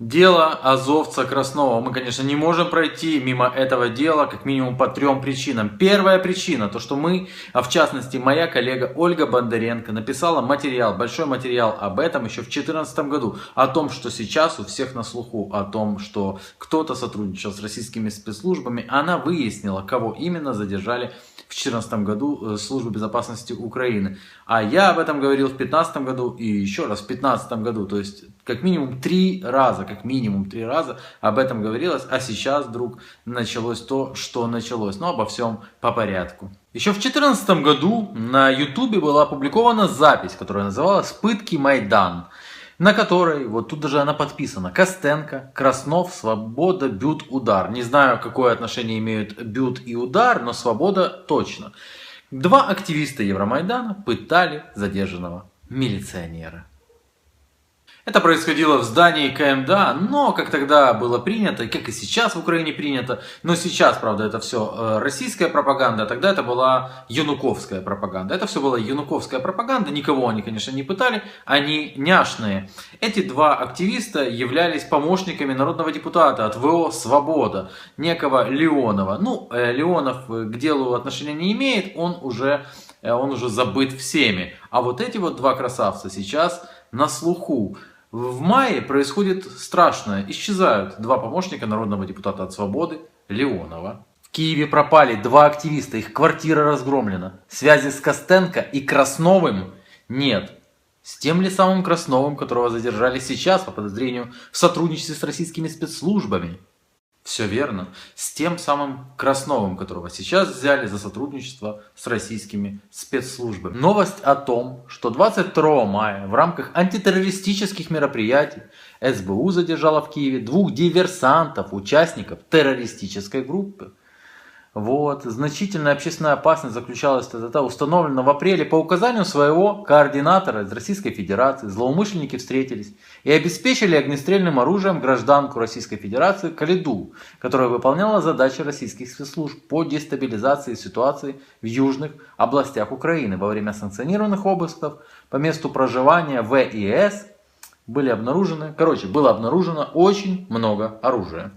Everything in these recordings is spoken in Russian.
Дело азовца Краснова. Мы, конечно, не можем пройти мимо этого дела, как минимум по 3 причинам. Первая причина, то что мы, а в частности моя коллега Ольга Бондаренко, написала материал, большой материал об этом еще в 2014 году. О том, что сейчас у всех на слуху, о том, что кто-то сотрудничал с российскими спецслужбами. Она выяснила, кого именно задержали в 2014 году Службы безопасности Украины. А я об этом говорил в 2015 году и еще раз в 2015 году. То есть как минимум 3 раза об этом говорилось. А сейчас вдруг началось то, что началось. Но обо всем по порядку. Еще в 2014 году на YouTube была опубликована запись, которая называлась «Пытки Майдан», на которой, вот тут даже она подписана, Костенко, Краснов, Свобода, Бют, Удар. Не знаю, какое отношение имеют Бют и Удар, но Свобода точно. 2 активиста Евромайдана пытали задержанного милиционера. Это происходило в здании КМДА, но как тогда было принято, как и сейчас в Украине принято, но сейчас, правда, это все российская пропаганда, а тогда это была януковская пропаганда. Это все была януковская пропаганда, никого они, конечно, не пытали, они няшные. Эти 2 активиста являлись помощниками народного депутата от ВО «Свобода», некого Леонова. Ну, Леонов к делу отношения не имеет, он уже забыт всеми. А вот эти вот 2 красавца сейчас на слуху. В мае происходит страшное. Исчезают 2 помощника народного депутата от Свободы Леонова. В Киеве пропали 2 активиста, их квартира разгромлена. Связи с Костенко и Красновым нет. С тем ли самым Красновым, которого задержали сейчас по подозрению в сотрудничестве с российскими спецслужбами? Все верно. С тем самым Красновым, которого сейчас взяли за сотрудничество с российскими спецслужбами. Новость о том, что 22 мая в рамках антитеррористических мероприятий СБУ задержала в Киеве 2 диверсантов, участников террористической группы. Вот. Значительная общественная опасность заключалась установлена в апреле по указанию своего координатора из Российской Федерации. Злоумышленники встретились и обеспечили огнестрельным оружием гражданку Российской Федерации Калиду, которая выполняла задачи российских спецслужб по дестабилизации ситуации в южных областях Украины. Во время санкционированных обысков по месту проживания В и С было обнаружено очень много оружия.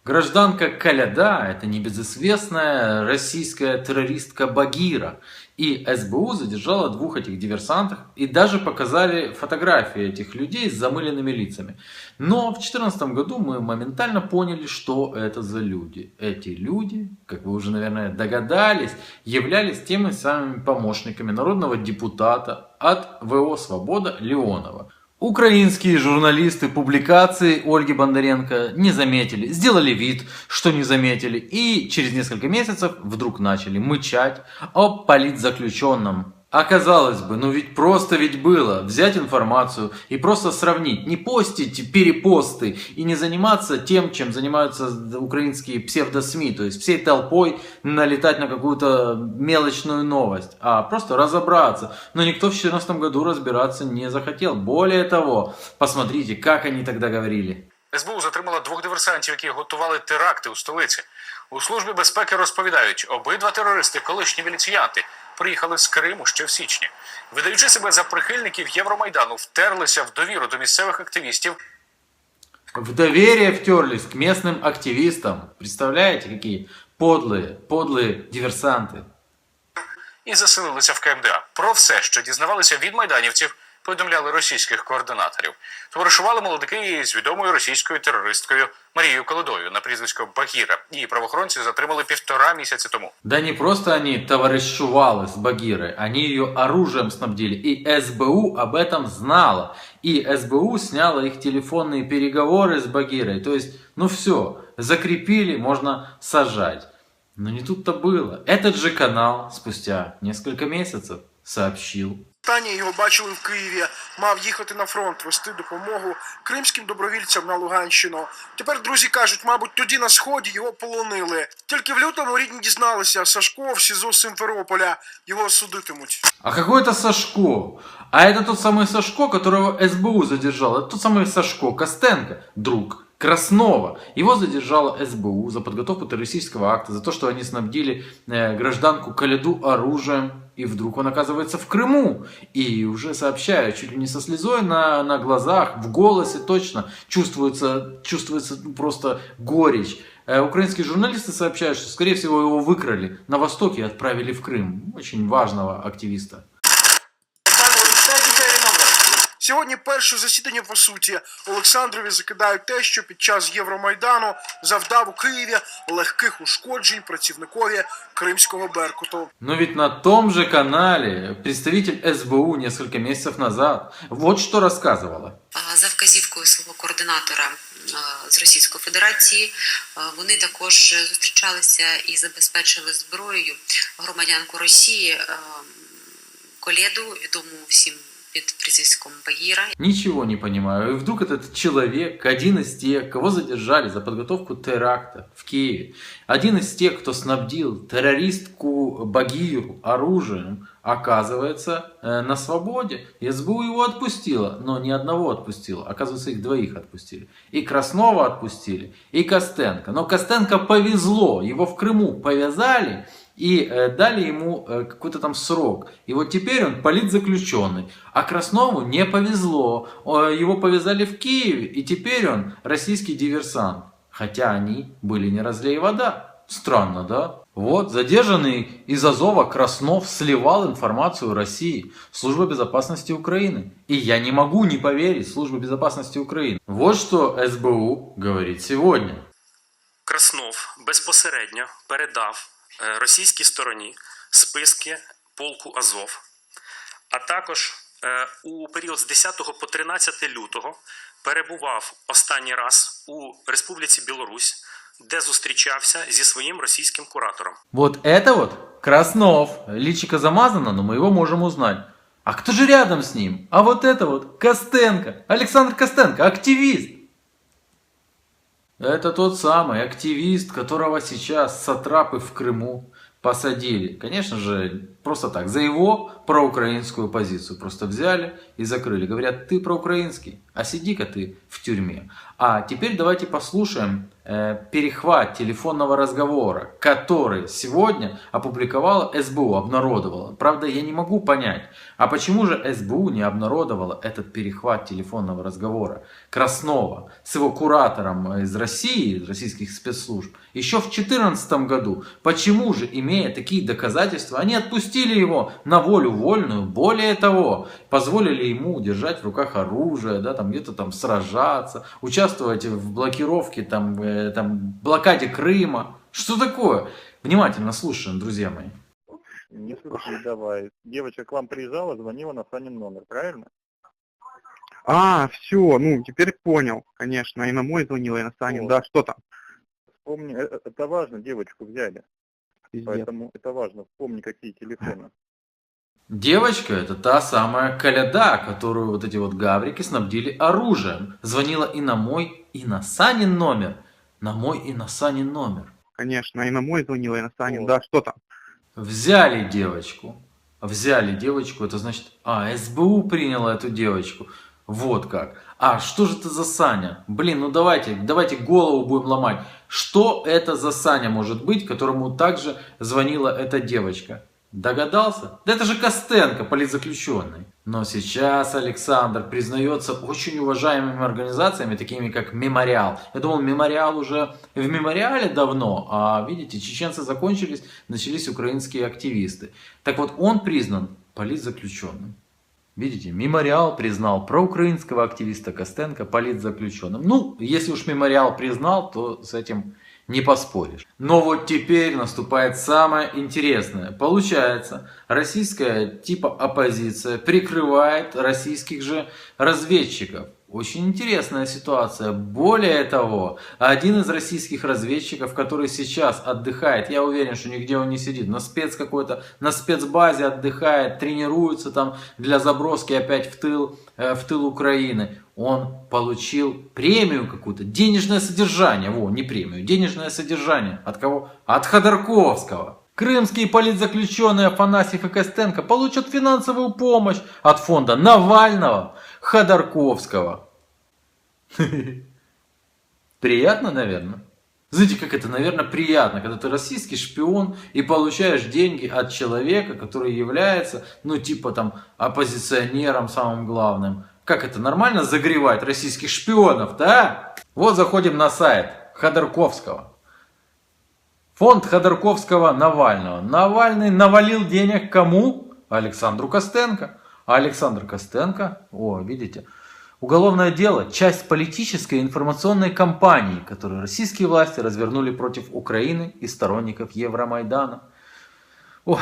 Гражданка Каляда – это небезызвестная российская террористка Багира. И СБУ задержала 2 этих диверсантов и даже показали фотографии этих людей с замыленными лицами. Но в 2014 году мы моментально поняли, что это за люди. Эти люди, как вы уже, наверное, догадались, являлись теми самыми помощниками народного депутата от ВО «Свобода» Леонова. Украинские журналисты публикации Ольги Бондаренко не заметили, сделали вид, что не заметили, и через несколько месяцев вдруг начали мычать о политзаключенном. Оказалось бы, ведь было взять информацию и просто сравнить, не постить перепосты и не заниматься тем, чем занимаются украинские псевдо-СМИ, то есть всей толпой налетать на какую-то мелочную новость, а просто разобраться. Но никто в 2014 году разбираться не захотел. Более того, посмотрите, как они тогда говорили. СБУ затримала 2 диверсантів, які готували теракти у столиці. У Службі безпеки розповідають, обидва терористи – колишні міліціянти, приїхали з Криму ще в січні. Видаючи себе за прихильників Євромайдану, втерлися в довіру до місцевих активістів. В доверие втерлись к местным активистам. Представляете, какие подлые диверсанты. І заселилися в КМДА. Про все, що дізнавалися від майданівців, повідомляли російських координаторів. Товаришували молодики з відомою російською терористкою Марією Колодою на прізвисько Багіра. Її правоохоронці затримали 1,5 місяці тому. Да не просто они товарищували с Багирой, они ее оружием снабдили. И СБУ об этом знала. И СБУ сняла их телефонные переговоры с Багирой. То есть, все, закрепили, можно сажать. Но не тут-то было. Этот же канал спустя несколько месяцев сообщил. Останнє його бачили в Києві, мав їхати на фронт, вести допомогу кримським добровільцям на Луганщину. Тепер друзі кажуть, мабуть, тоді на Сході його полонили. Тільки в лютому рідні дізналися, Сашко в СІЗО Симферополя, його судитимуть. А какой это Сашко? А это тот самый Сашко, которого СБУ задержал. Это тот самый Сашко Костенко, друг Краснова. Его задержала СБУ за подготовку террористического акта, за то, что они снабдили гражданку Каляду оружием. И вдруг он оказывается в Крыму. И уже сообщаю, чуть ли не со слезой на глазах, в голосе точно чувствуется просто горечь. Украинские журналисты сообщают, что, скорее всего, его выкрали на Востоке и отправили в Крым. Очень важного активиста. Сьогодні перше засідання, по суті, Олександрові закидають те, що під час Євромайдану завдав у Києві легких ушкоджень працівникові Кримського Беркуту. Но ведь на том же канале представитель СБУ несколько месяцев назад вот что рассказывала. За вказівкою свого координатора з Російської Федерації вони також зустрічалися і забезпечили зброєю громадянку Росії Коледу, відому всім под прізвиськом Багира. Ничего не понимаю. И вдруг этот человек, один из тех, кого задержали за подготовку теракта в Киеве, один из тех, кто снабдил террористку Багиру оружием, оказывается на свободе. СБУ его отпустила, но ни одного отпустила. Оказывается, их двоих отпустили. И Краснова отпустили, и Костенко. Но Костенко повезло, его в Крыму повязали и дали ему какой-то там срок. И вот теперь он политзаключенный. А Краснову не повезло. Его повязали в Киеве, и теперь он российский диверсант. Хотя они были не разлей вода. Странно, да? Вот, задержанный из Азова Краснов сливал информацию России, Служба безопасности Украины. И я не могу не поверить Службе безопасности Украины. Вот что СБУ говорит сегодня. Краснов безпосередньо передав російській стороні списки полку Азов, а також у період з 10 по 13 лютого перебував останній раз у Республіці Білорусь, де зустрічався зі своїм російським куратором. Вот это вот Краснов. Личико замазано, но мы его можем узнать. А кто же рядом с ним? А вот это вот Костенко. Александр Костенко, активист. Это тот самый активист, которого сейчас сатрапы в Крыму посадили. Конечно же, просто так, за его проукраинскую позицию. Просто взяли и закрыли. Говорят, ты проукраинский, а сиди-ка ты в тюрьме. А теперь давайте послушаем перехват телефонного разговора, который сегодня опубликовала СБУ, обнародовала. Правда, я не могу понять, а почему же СБУ не обнародовала этот перехват телефонного разговора Краснова с его куратором из России, из российских спецслужб, еще в 2014 году? Почему же, имея такие доказательства, они отпустили его на волю вольную? Более того, позволили ему держать в руках оружие, да, там где-то там сражаться, участвовать в блокировке, блокаде Крыма. Что такое? Внимательно слушаем, друзья мои. Не слушай, давай. Девочка к вам приезжала, звонила на Санин номер, правильно? Все, ну теперь понял, конечно. И на мой звонила, и на Санин. Вот. Да, что там? Вспомни, это важно, девочку взяли. Пиздец. Поэтому это важно, вспомни, какие телефоны. Девочка — это та самая Коляда, которую вот эти вот гаврики снабдили оружием. Звонила и на мой, и на Санин номер. На мой и на Санин номер. Конечно, и на мой звонила, и на Санин. Вот. Да, что там? Взяли девочку. Это значит, СБУ приняла эту девочку. Вот как. А что же это за Саня? Блин, ну давайте голову будем ломать. Что это за Саня может быть, которому также звонила эта девочка? Догадался? Да это же Костенко, политзаключенный. Но сейчас Александр признается очень уважаемыми организациями, такими как Мемориал. Я думал, Мемориал уже в Мемориале давно, а видите, чеченцы закончились, начались украинские активисты. Так вот, он признан политзаключенным. Видите, Мемориал признал проукраинского активиста Костенко политзаключенным. Ну, если уж Мемориал признал, то с этим не поспоришь. Но вот теперь наступает самое интересное. Получается, российская типа оппозиция прикрывает российских же разведчиков. Очень интересная ситуация. Более того, один из российских разведчиков, который сейчас отдыхает, я уверен, что нигде он не сидит, на спецбазе отдыхает, тренируется там для заброски опять в тыл Украины. Он получил премию какую-то, денежное содержание, не премию, денежное содержание. От кого? От Ходорковского. Крымские политзаключенные Афанасьев и Костенко получат финансовую помощь от фонда Навального, Ходорковского. Приятно, наверное. Знаете, как это, наверное, приятно, когда ты российский шпион и получаешь деньги от человека, который является, ну, типа там, оппозиционером самым главным. Как это, нормально загревать российских шпионов, да? Вот заходим на сайт Ходорковского. Фонд Ходорковского Навального. Навальный навалил денег кому? Александру Костенко. А Александр Костенко, о, видите, уголовное дело, часть политической и информационной кампании, которую российские власти развернули против Украины и сторонников Евромайдана. Ой.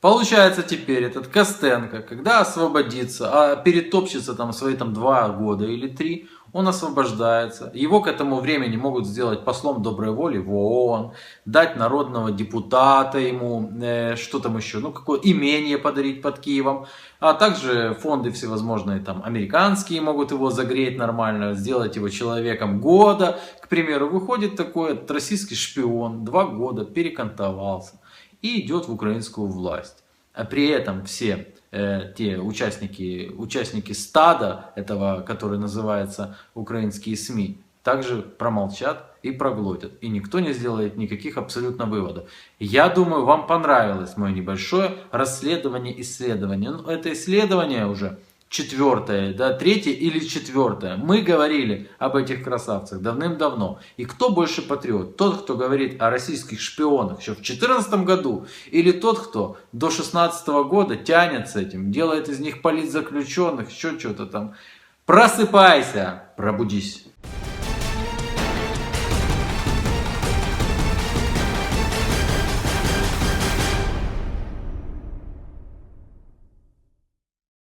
Получается теперь этот Костенко, когда освободится, а перетопчется там свои 2 года или 3, он освобождается. Его к этому времени могут сделать послом доброй воли в ООН, дать народного депутата ему, что там еще, ну какое имение подарить под Киевом. А также фонды всевозможные там американские могут его загреть нормально, сделать его человеком года. К примеру, выходит такой российский шпион, 2 года перекантовался и идет в украинскую власть. А при этом все те участники стада этого, который называется украинские СМИ, также промолчат и проглотят. И никто не сделает никаких абсолютно выводов. Я думаю, вам понравилось мое небольшое исследование. Ну, это исследование уже 4-е, да, 3-е или 4-е. Мы говорили об этих красавцах давным-давно. И кто больше патриот? Тот, кто говорит о российских шпионах еще в 2014 году, или тот, кто до 2016 года тянет с этим, делает из них политзаключенных, еще что-то там. Просыпайся, пробудись.